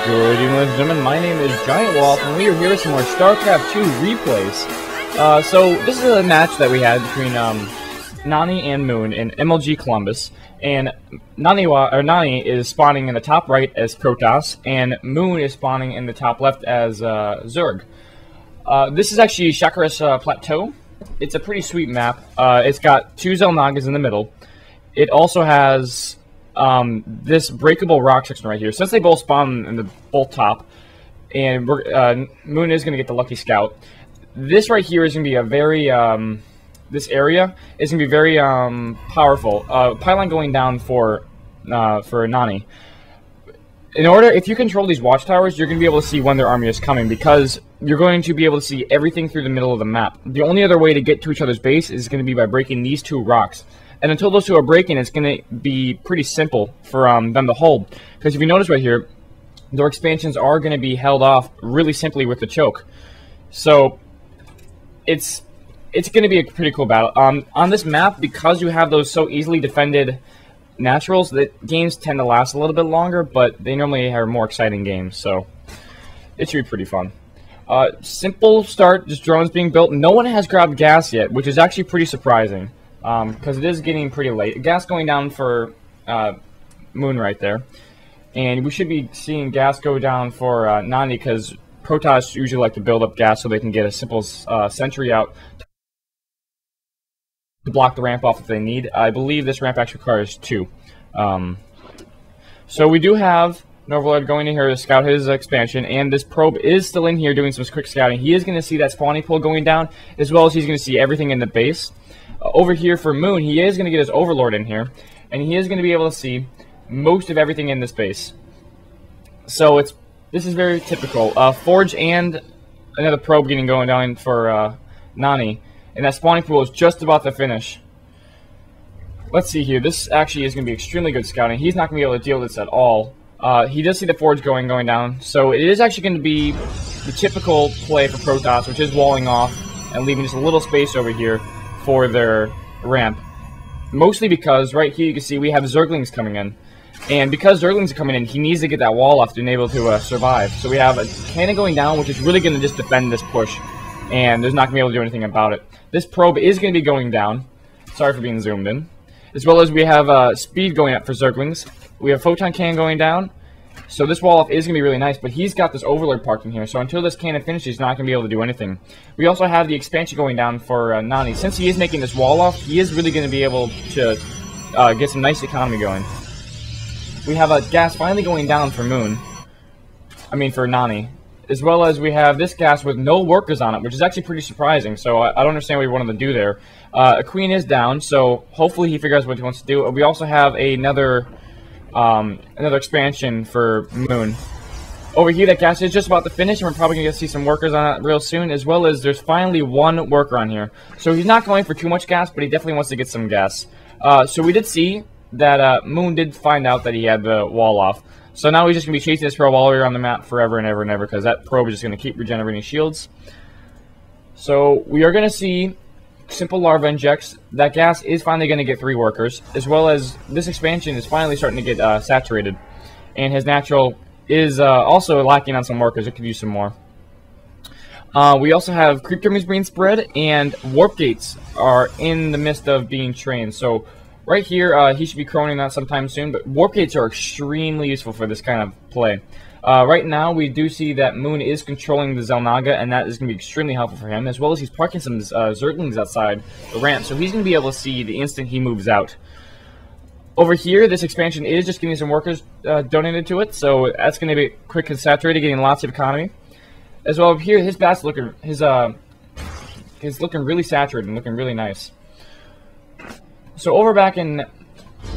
Good evening, ladies and gentlemen. My name is GiantWaffle, and we are here with some more StarCraft 2 replays. So this is a match that we had between Nani and Moon in MLG Columbus, and Nani is spawning in the top right as Protoss, and Moon is spawning in the top left as Zerg. This is actually Shakuras Plateau. It's a pretty sweet map. It's got two Xel'Nagas in the middle. It also has this breakable rock section right here. Since they both spawn in the both top, and Moon is going to get the lucky scout. This right here is going to be a very this area is going to be very powerful. Pylon going down for Nani. If you control these watchtowers, you're going to be able to see when their army is coming, because you're going to be able to see everything through the middle of the map. The only other way to get to each other's base is going to be by breaking these two rocks. And until those two are breaking, it's going to be pretty simple for them to hold. Because if you notice right here, their expansions are going to be held off really simply with the choke. So it's going to be a pretty cool battle. On this map, because you have those so easily defended naturals, that games tend to last a little bit longer, but they normally are more exciting games. So it should be pretty fun. Simple start, just drones being built. No one has grabbed gas yet, which is actually pretty surprising. Because it is getting pretty late. Gas going down for Moon right there. And we should be seeing gas go down for Nani, because Protoss usually like to build up gas so they can get a simple sentry out to block the ramp off if they need. I believe this ramp actually requires two. So we do have an Overlord going in here to scout his expansion, and this probe is still in here doing some quick scouting. He is going to see that spawning pool going down, as well as he's going to see everything in the base. Over here for Moon, he is going to get his Overlord in here, and he is going to be able to see most of everything in this base. So this is very typical. Forge and another probe going down for Nani, and that spawning pool is just about to finish. Let's see here. This actually is going to be extremely good scouting. He's not going to be able to deal with this at all. He does see the Forge going down, so it is actually going to be the typical play for Protoss, which is walling off and leaving just a little space over here for their ramp. Mostly because right here you can see we have Zerglings coming in. And because Zerglings are coming in, he needs to get that wall off to be able to survive. So we have a cannon going down, which is really going to just defend this push. And there's not going to be able to do anything about it. This probe is going to be going down. Sorry for being zoomed in. As well as we have speed going up for Zerglings. We have photon cannon going down. So this wall off is going to be really nice, but he's got this Overlord parked in here, so until this cannon finishes, he's not going to be able to do anything. We also have the expansion going down for Nani. Since he is making this wall off, he is really going to be able to get some nice economy going. We have a gas finally going down for for Nani. As well as we have this gas with no workers on it, which is actually pretty surprising, so I don't understand what he wanted to do there. A queen is down, so hopefully he figures out what he wants to do. We also have another expansion for Moon. Over here, that gas is just about to finish, and we're probably going to see some workers on it real soon, as well as there's finally one worker on here. So he's not going for too much gas, but he definitely wants to get some gas. So we did see that Moon did find out that he had the wall off. So now he's just going to be chasing this probe all the way around the map forever and ever and ever, because that probe is just going to keep regenerating shields. So we are going to see simple larva injects. That gas is finally going to get 3 workers, as well as this expansion is finally starting to get saturated, and his natural is also lacking on some workers. It could use some more. We also have creep termies being spread, and warp gates are in the midst of being trained. So right here, he should be croning that sometime soon, but warp gates are extremely useful for this kind of play. Right now, we do see that Moon is controlling the Xel'Naga, and that is going to be extremely helpful for him, as well as he's parking some Zerglings outside the ramp, so he's going to be able to see the instant he moves out. Over here, this expansion is just getting some workers donated to it, so that's going to be quick and saturated, getting lots of economy. As well, over here, his bat's looking, he's looking really saturated and looking really nice. So over back in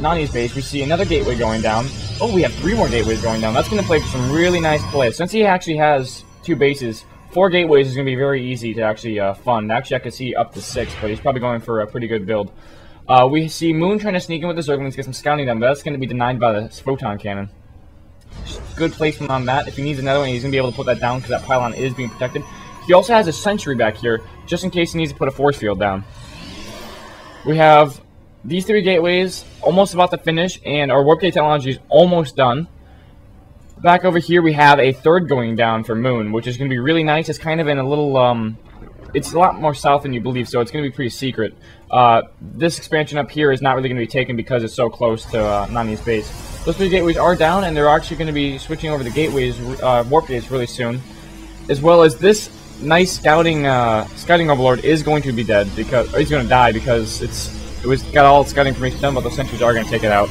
Nani's base, we see another gateway going down. Oh, we have 3 more gateways going down. That's going to play for some really nice plays. Since he actually has 2 bases, 4 gateways is going to be very easy to actually fund. Actually, I could see up to 6, but he's probably going for a pretty good build. We see Moon trying to sneak in with the Zerglings, get some scouting done, but that's going to be denied by the photon cannon. Good placement on that. If he needs another one, he's going to be able to put that down because that pylon is being protected. He also has a sentry back here, just in case he needs to put a force field down. We have these 3 gateways almost about to finish, and our warp gate technology is almost done. Back over here, we have a third going down for Moon, which is going to be really nice. It's kind of in a little, it's a lot more south than you believe, so it's going to be pretty secret. This expansion up here is not really going to be taken because it's so close to Nani's base. Those three gateways are down, and they're actually going to be switching over the gateways, warp gates, really soon. As well as this nice scouting overlord is going to be dead, because, or he's going to die because it was got all its scouting information done, but the sentries are going to take it out.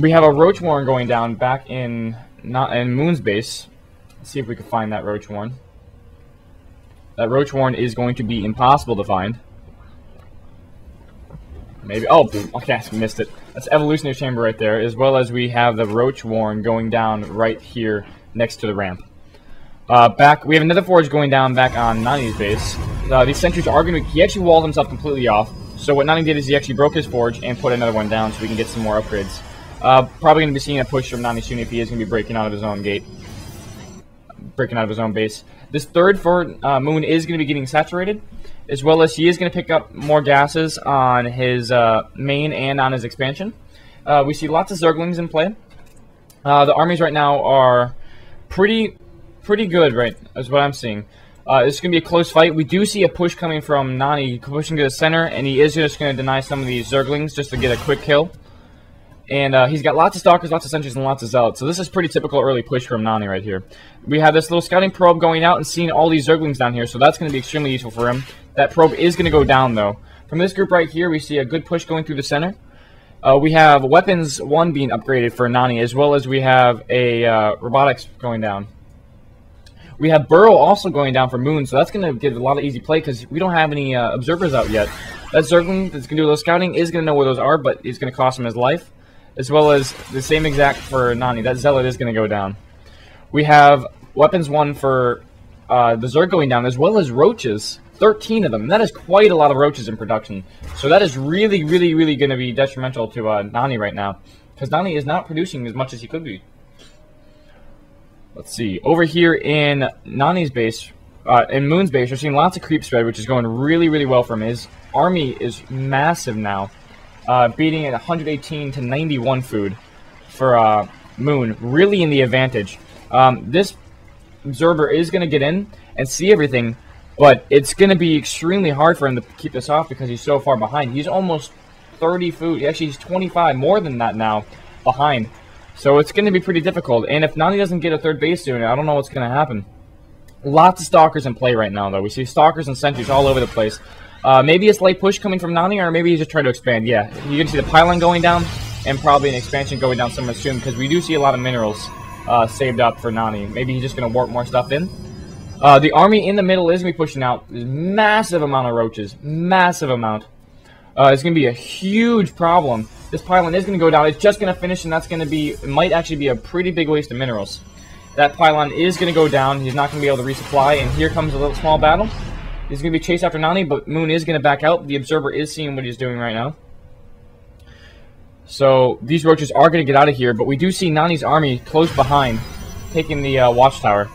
We have a Roach Warren going down back in Moon's base. Let's see if we can find that Roach Warren. That Roach Warren is going to be impossible to find. Maybe. Oh, okay, I missed it. That's Evolutionary Chamber right there, as well as we have the Roach Warren going down right here next to the ramp. We have another forge going down back on Nani's base. These sentries are going to... He actually walled himself completely off. So what Nani did is he actually broke his forge and put another one down so we can get some more upgrades. Probably going to be seeing a push from Nani soon if he is going to be breaking out of his own gate. Breaking out of his own base. This third for Moon is going to be getting saturated, as well as he is going to pick up more gases on his main and on his expansion. We see lots of Zerglings in play. The armies right now are pretty good, right, is what I'm seeing. It's going to be a close fight. We do see a push coming from Nani, pushing to the center, and he is just going to deny some of these Zerglings just to get a quick kill. And he's got lots of Stalkers, lots of Sentries, and lots of Zealots. So this is pretty typical early push from Nani right here. We have this little scouting probe going out and seeing all these Zerglings down here, so that's going to be extremely useful for him. That probe is going to go down, though. From this group right here, we see a good push going through the center. We have Weapons 1 being upgraded for Nani, as well as we have a Robotics going down. We have Burrow also going down for Moon, so that's going to give a lot of easy play because we don't have any Observers out yet. That Zergling that's going to do a little scouting is going to know where those are, but it's going to cost him his life. As well as the same exact for Nani. That Zealot is going to go down. We have Weapons 1 for the Zerg going down, as well as Roaches. 13 of them. That is quite a lot of Roaches in production. So that is really going to be detrimental to Nani right now. Because Nani is not producing as much as he could be. Let's see. Over here in Nani's base, in Moon's base, we're seeing lots of creep spread, which is going really well for him. His army is massive now. Beating at 118 to 91 food for Moon, really in the advantage. This Observer is going to get in and see everything, but it's going to be extremely hard for him to keep this off because he's so far behind. He's almost 30 food. Actually, he's 25, more than that now, behind. So it's going to be pretty difficult. And if Nani doesn't get a third base soon, I don't know what's going to happen. Lots of Stalkers in play right now, though. We see Stalkers and Sentries all over the place. Maybe a slight push coming from Nani, or maybe he's just trying to expand. Yeah, you can see the pylon going down, and probably an expansion going down somewhere soon, because we do see a lot of minerals saved up for Nani. Maybe he's just going to warp more stuff in. The army in the middle is going to be pushing out. There's a massive amount of Roaches. Massive amount. It's going to be a huge problem. This pylon is going to go down. It's just going to finish, and that's going to be, it might actually be a pretty big waste of minerals. That pylon is going to go down. He's not going to be able to resupply, and here comes a little small battle. He's going to be chased after Nani, but Moon is going to back out. The Observer is seeing what he's doing right now. So these Roaches are going to get out of here, but we do see Nani's army close behind, taking the Watchtower.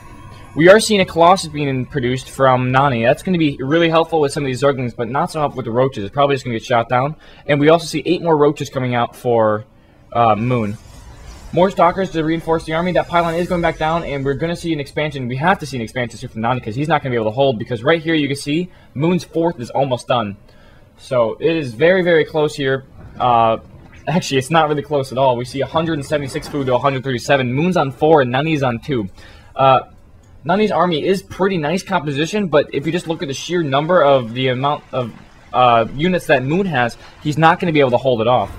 We are seeing a Colossus being produced from Nani. That's going to be really helpful with some of these Zerglings, but not so helpful with the Roaches. It's probably just going to get shot down. And we also see 8 more Roaches coming out for Moon. More Stalkers to reinforce the army. That pylon is going back down, and we're going to see an expansion. We have to see an expansion soon from Nani, because he's not going to be able to hold, because right here you can see Moon's 4th is almost done. So it is very close here. Actually, it's not really close at all. We see 176 food to 137. Moon's on 4, and Nani's on 2. Nani's army is pretty nice composition, but if you just look at the sheer number of the amount of units that Moon has, he's not going to be able to hold it off.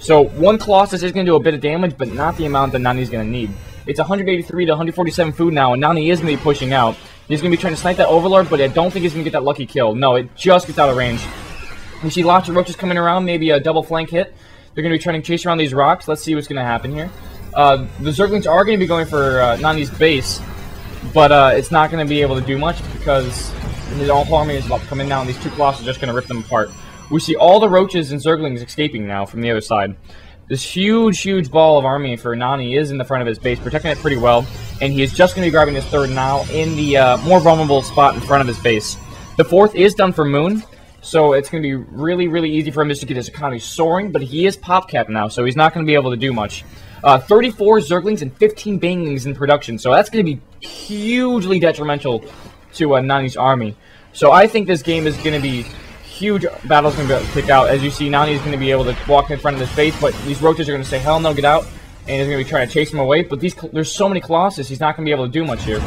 So one Colossus is going to do a bit of damage, but not the amount that Nani's going to need. It's 183 to 147 food now, and Nani is going to be pushing out. He's going to be trying to snipe that Overlord, but I don't think he's going to get that lucky kill. No, it just gets out of range. We see lots of Roaches coming around, maybe a double flank hit. They're going to be trying to chase around these rocks. Let's see what's going to happen here. The Zerglings are going to be going for Nani's base, but it's not going to be able to do much because his whole army is about to come in now, and these 2 Colossus are just going to rip them apart. We see all the Roaches and Zerglings escaping now from the other side. This huge ball of army for Nani is in the front of his base, protecting it pretty well, and he is just going to be grabbing his 3rd now in the more vulnerable spot in front of his base. The 4th is done for Moon, so it's going to be really easy for him just to get his economy soaring, but he is pop capped now, so he's not going to be able to do much. 34 Zerglings and 15 Banelings in production. So that's going to be hugely detrimental to Nani's army. So I think this game is going to be huge battles going to kick out. As you see, Nani is going to be able to walk in front of his face, but these roaches are going to say, hell no, get out. And he's going to be trying to chase him away. But there's so many Colossus, he's not going to be able to do much here.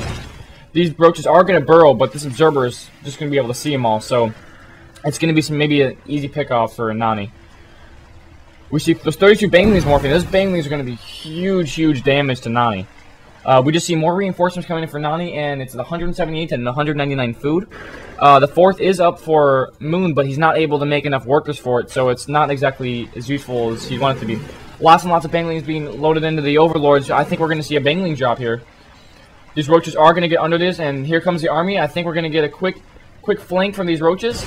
These roaches are going to burrow, but this observer is just going to be able to see them all. So it's going to be maybe an easy pick-off for Nani. We see those 32 Banelings morphing. Those Banelings are going to be huge damage to Nani. We just see more reinforcements coming in for Nani, and it's 178 and 199 food. The 4th is up for Moon, but he's not able to make enough workers for it, so it's not exactly as useful as he wanted to be. Lots and lots of Banelings being loaded into the Overlords. I think we're going to see a Baneling drop here. These roaches are going to get under this, and here comes the army. I think we're going to get a quick flank from these roaches.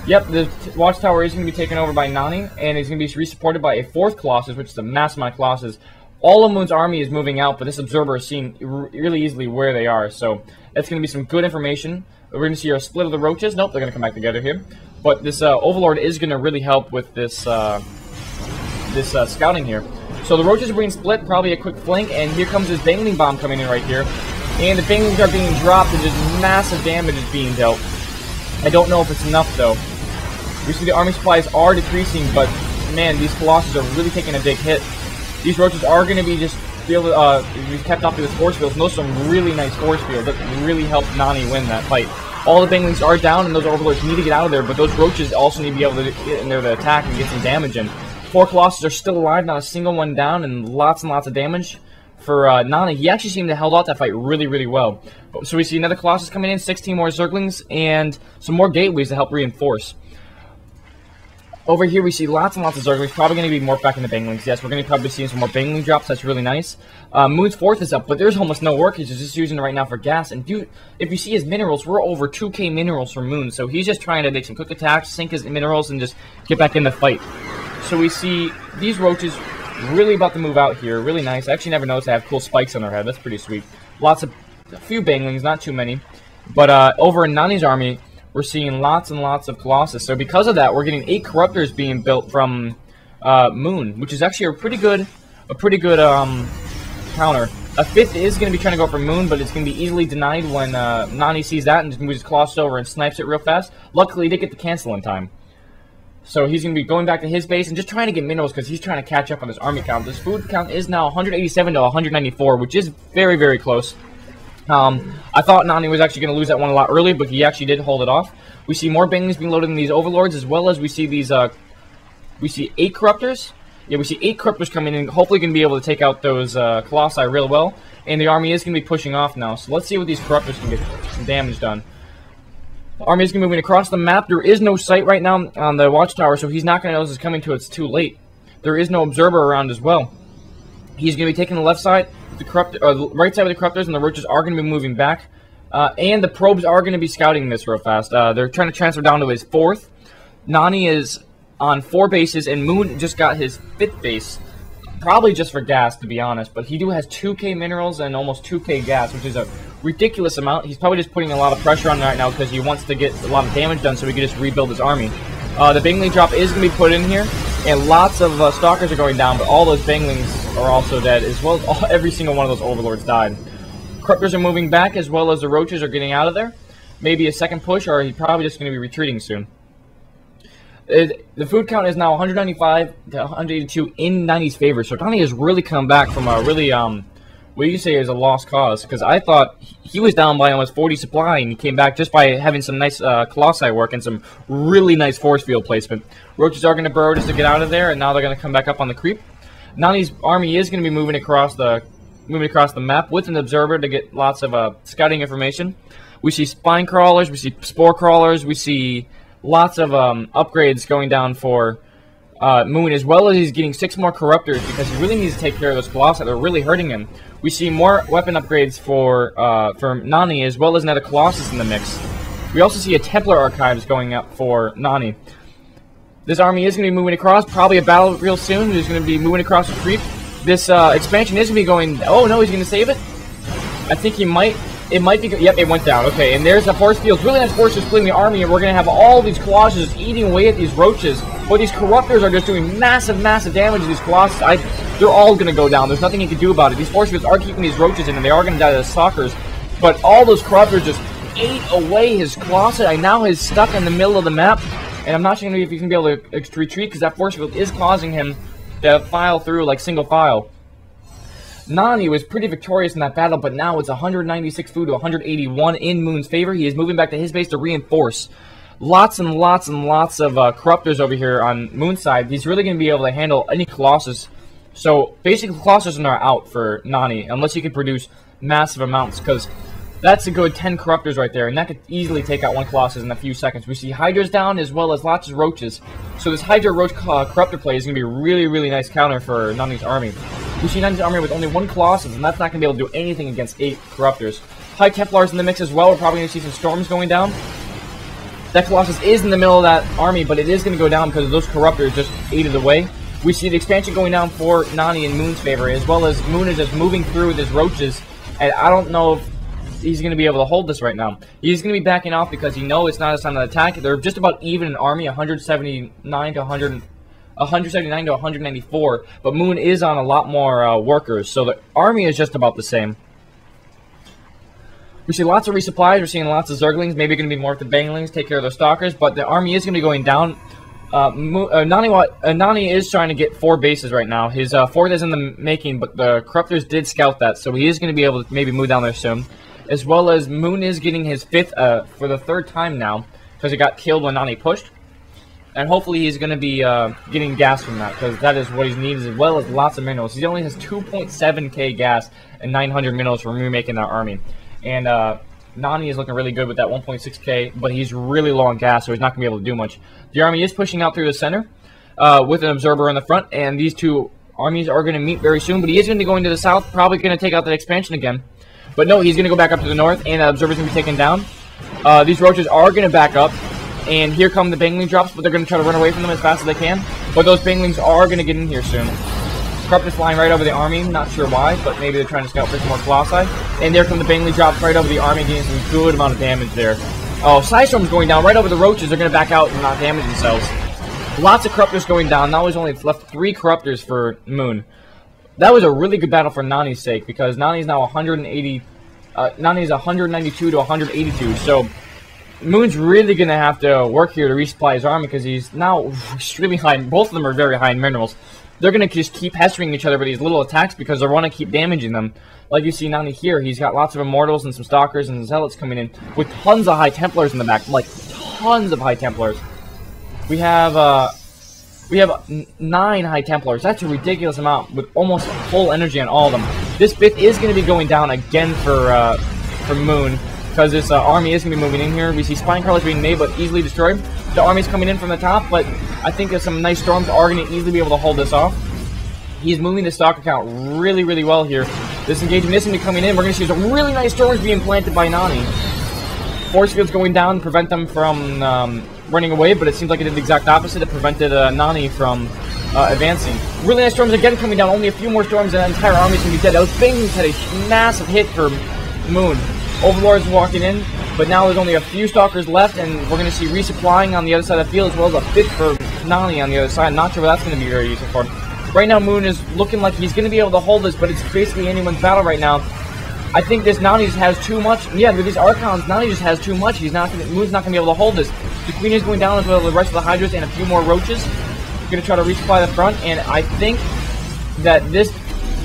Yep, the Watchtower is going to be taken over by Nani, and he's going to be re-supported by a 4th Colossus, which is a massive amount of Colossus. All of Moon's army is moving out, but this observer is seeing really easily where they are, so that's going to be some good information. We're going to see a split of the roaches. Nope, they're going to come back together here. But this Overlord is going to really help with this scouting here. So the roaches are being split, probably a quick flank, and here comes this Baneling bomb coming in right here. And the Banelings are being dropped, and just massive damage is being dealt. I don't know if it's enough, though. We see the army supplies are decreasing, but man, these Colossus are really taking a big hit. These roaches are going to be just kept up to this force field. And those are some really nice force fields that really helped Nani win that fight. All the Banelings are down, and those Overlords need to get out of there, but those roaches also need to be able to get in there to attack and get some damage in. 4 Colossus are still alive, not a single one down, and lots of damage for Nani. He actually seemed to hold out that fight really well. So we see another Colossus coming in, 16 more Zerglings, and some more gateways to help reinforce. Over here, we see lots and lots of Zerglings. Probably going to be morphed back into Banelings. Yes, we're going to probably seeing some more Baneling drops. That's really nice. Moon's 4th is up, but there's almost no work. He's just using it right now for gas. And dude, if you see his minerals, we're over 2k minerals for Moon. So he's just trying to make some quick attacks, sink his minerals, and just get back in the fight. So we see these roaches really about to move out here. Really nice. I actually never noticed they have cool spikes on their head. That's pretty sweet. A few Banelings, not too many. But over in Nani's army, we're seeing lots and lots of Colossus. So because of that, we're getting 8 Corruptors being built from Moon, which is actually a pretty good counter. A 5th is going to be trying to go for Moon, but it's going to be easily denied when Nani sees that and just moves his Colossus over and snipes it real fast. Luckily, he did get the cancel in time. So he's going to be going back to his base and just trying to get minerals because he's trying to catch up on his army count. This food count is now 187 to 194, which is very close. I thought Nani was actually going to lose that one a lot early, but he actually did hold it off. We see more Banelings being loaded in these Overlords, as well as we see these, we see 8 Corruptors. Yeah, we see 8 Corruptors coming in, hopefully going to be able to take out those Colossi real well. And the army is going to be pushing off now, so let's see what these Corruptors can get some damage done. The army is going to be moving across the map. There is no sight right now on the Watchtower, so he's not going to know this is coming till it's too late. There is no observer around as well. He's going to be taking the left side, the right side with the Corruptors, and the roaches are going to be moving back. And the probes are going to be scouting this real fast. They're trying to transfer down to his 4th. Nani is on 4 bases, and Moon just got his 5th base. Probably just for gas, to be honest, but he has 2k minerals and almost 2k gas, which is a ridiculous amount. He's probably just putting a lot of pressure on right now because he wants to get a lot of damage done so he can just rebuild his army. The Baneling drop is going to be put in here, and lots of Stalkers are going down, but all those Banelings are also dead, as well as every single one of those Overlords died. Corruptors are moving back, as well as the roaches are getting out of there. Maybe a second push, or he's probably just going to be retreating soon. The food count is now 195 to 182 in Nani's favor, so Nani has really come back from a really, what you say is a lost cause, because I thought he was down by almost 40 supply, and he came back just by having some nice Colossi work and some really nice force field placement. Roaches are going to burrow just to get out of there, and now they're going to come back up on the creep. Nani's army is going to be moving across the map with an observer to get lots of scouting information. We see spine crawlers, we see spore crawlers, we see lots of upgrades going down for Moon, as well as he's getting 6 more Corruptors because he really needs to take care of those Colossi. They're really hurting him. We see more weapon upgrades for Nani, as well as another Colossus in the mix. We also see a Templar archives going up for Nani. This army is going to be moving across, probably a battle real soon. He's going to be moving across the creep. This expansion is going to be going... Oh, no, he's going to save it? I think he might... It might be... Yep, it went down. Okay, and there's a force field. Really nice force splitting the army, and we're going to have all these Colossus eating away at these roaches. But these Corruptors are just doing massive damage to these Colossus. they're all going to go down. There's nothing he can do about it. These force fields are keeping these roaches in, and they are going to die to the stalkers. But all those corruptors just ate away his Colossus. I now is stuck in the middle of the map, and I'm not sure if he's going to be able to retreat, because that force field is causing him to file through like single file. Nani was pretty victorious in that battle, but now it's 196 food to 181 in Moon's favor. He is moving back to his base to reinforce. Lots and lots and lots of corruptors over here on Moon's side. He's really going to be able to handle any Colossus. So basically Colossus are out for Nani, unless he can produce massive amounts, because that's a good 10 corruptors right there, and that could easily take out one Colossus in a few seconds. We see Hydras down as well as lots of roaches. So this Hydra Roach corruptor play is going to be a really, really nice counter for Nani's army. We see Nani's army with only one Colossus, and that's not going to be able to do anything against 8 corruptors. High Templars in the mix as well. We're probably going to see some storms going down. That Colossus is in the middle of that army, but it is going to go down because those corruptors just ate it away. We see the expansion going down for Nani in Moon's favor, as well as Moon is just moving through with his roaches, and I don't know if he's going to be able to hold this right now. He's going to be backing off because he knows it's not his time to attack. They're just about even in army, 179 to 194, but Moon is on a lot more workers, so the army is just about the same. We see lots of resupplies, we're seeing lots of Zerglings, maybe going to be more of the Banglings, take care of their Stalkers, but the army is going to be going down. Nani is trying to get 4 bases right now. His 4th is in the making, but the Corruptors did scout that, so he is going to be able to maybe move down there soon. As well as Moon is getting his 5th for the 3rd time now, because he got killed when Nani pushed. And hopefully he's going to be getting gas from that, because that is what he needs, as well as lots of minerals. He only has 2.7k gas and 900 minerals for remaking that army. And Nani is looking really good with that 1.6k, but he's really low on gas, so he's not going to be able to do much. The army is pushing out through the center with an observer in the front, and these two armies are going to meet very soon. But he is going to be going to the south, probably going to take out that expansion again. But no, he's going to go back up to the north, and the observer's going to be taken down. These roaches are going to back up, and here come the Bangling drops, but they're going to try to run away from them as fast as they can. But those Banglings are going to get in here soon. Corrupt is flying right over the army, not sure why, but maybe they're trying to scout for some more Colossi. And there come the Bangling drops right over the army, getting some good amount of damage there. Oh, Psystorm's going down right over the roaches. They're going to back out and not damage themselves. Lots of Corruptors going down. Now he's only left 3 Corruptors for Moon. That was a really good battle for Nani's sake, because Nani's now 180... Nani's 192 to 182, so Moon's really going to have to work here to resupply his army, because he's now extremely high. Both of them are very high in minerals. They're going to just keep pestering each other with these little attacks because they want to keep damaging them. Like you see Nani here, he's got lots of Immortals and some Stalkers and Zealots coming in with tons of High Templars in the back, like tons of High Templars. We have 9 High Templars. That's a ridiculous amount with almost full energy on all of them. This 5th is going to be going down again for Moon, because this army is going to be moving in here. We see Spine Crawlers being made but easily destroyed. The army's coming in from the top, but I think that some nice storms are going to easily be able to hold this off. He's moving the Stalker count really, really well here. This engagement is going to be coming in. We're going to see some really nice storms being planted by Nani. Force fields going down to prevent them from running away, but it seems like it did the exact opposite. It prevented Nani from advancing. Really nice storms again coming down. Only a few more storms and the entire army's going to be dead. Those Banglings had a massive hit for Moon. Overlord's walking in, but now there's only a few Stalkers left, and we're going to see resupplying on the other side of the field, as well as a 5th for Nani on the other side. Not sure what that's going to be very useful for him. Right now, Moon is looking like he's going to be able to hold this, but it's basically anyone's battle right now. I think this Nani just has too much. Yeah, with these Archons, Nani just has too much. Moon's not going to be able to hold this. The Queen is going down as well as the rest of the Hydras and a few more Roaches. Going to try to resupply the front, and I think that this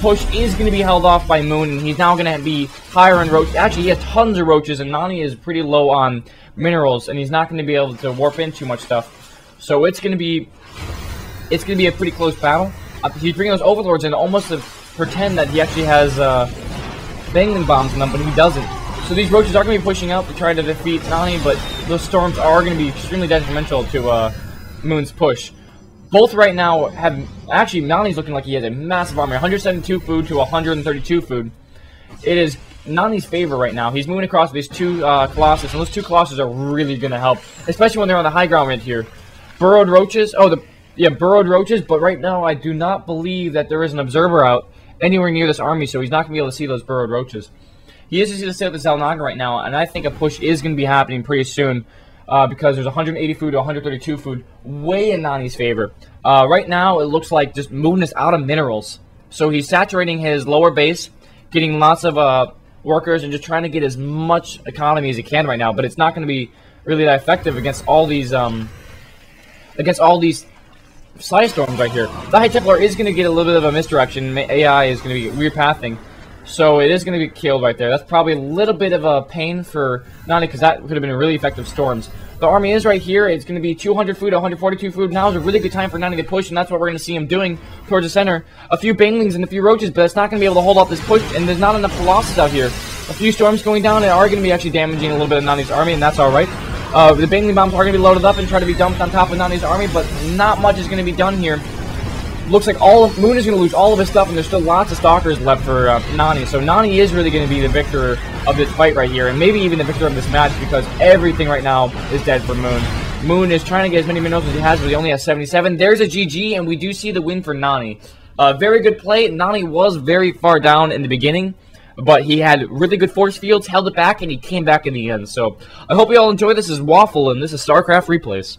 push is going to be held off by Moon, and he's now going to be higher in Roaches. Actually, he has tons of Roaches, and Nani is pretty low on minerals, and he's not going to be able to warp in too much stuff. So it's going to be a pretty close battle. He's bringing those Overlords in almost to pretend that he actually has Bangling bombs on them, but he doesn't. So these Roaches are going to be pushing out to try to defeat Nani, but those storms are going to be extremely detrimental to Moon's push. Both right now have... Actually, Nani's looking like he has a massive army. 172 food to 132 food. It is Nani's favor right now. He's moving across with these 2 Colossus, and those 2 Colossus are really going to help, especially when they're on the high ground right here. Burrowed Roaches. Burrowed Roaches, but right now I do not believe that there is an observer out anywhere near this army, so he's not going to be able to see those Burrowed Roaches. He is just going to stay with the Xel'Naga right now, and I think a push is going to be happening pretty soon. Because there's 180 food to 132 food, way in Nani's favor. Right now, it looks like just Moon is out of minerals. So he's saturating his lower base, getting lots of workers, and just trying to get as much economy as he can right now. But it's not going to be really that effective against all these Side Storms right here. The High Templar is going to get a little bit of a misdirection. AI is going to be repathing. So it is going to be killed right there. That's probably a little bit of a pain for Nani, because that could have been a really effective storms. The army is right here. It's going to be 200 food, 142 food. Now is a really good time for Nani to push, and that's what we're going to see him doing towards the center. A few banelings and a few roaches, but it's not going to be able to hold off this push, and there's not enough Colossus out here. A few storms going down and are going to be actually damaging a little bit of Nani's army, and that's alright. The baneling bombs are going to be loaded up and try to be dumped on top of Nani's army, but not much is going to be done here. Looks like Moon is going to lose all of his stuff, and there's still lots of stalkers left for Nani. So Nani is really going to be the victor of this fight right here, and maybe even the victor of this match, because everything right now is dead for Moon. Moon is trying to get as many minerals as he has, but he only has 77. There's a GG, and we do see the win for Nani. Very good play. Nani was very far down in the beginning, but he had really good force fields, held it back, and he came back in the end. So I hope you all enjoy. This is Waffle, and this is StarCraft Replays.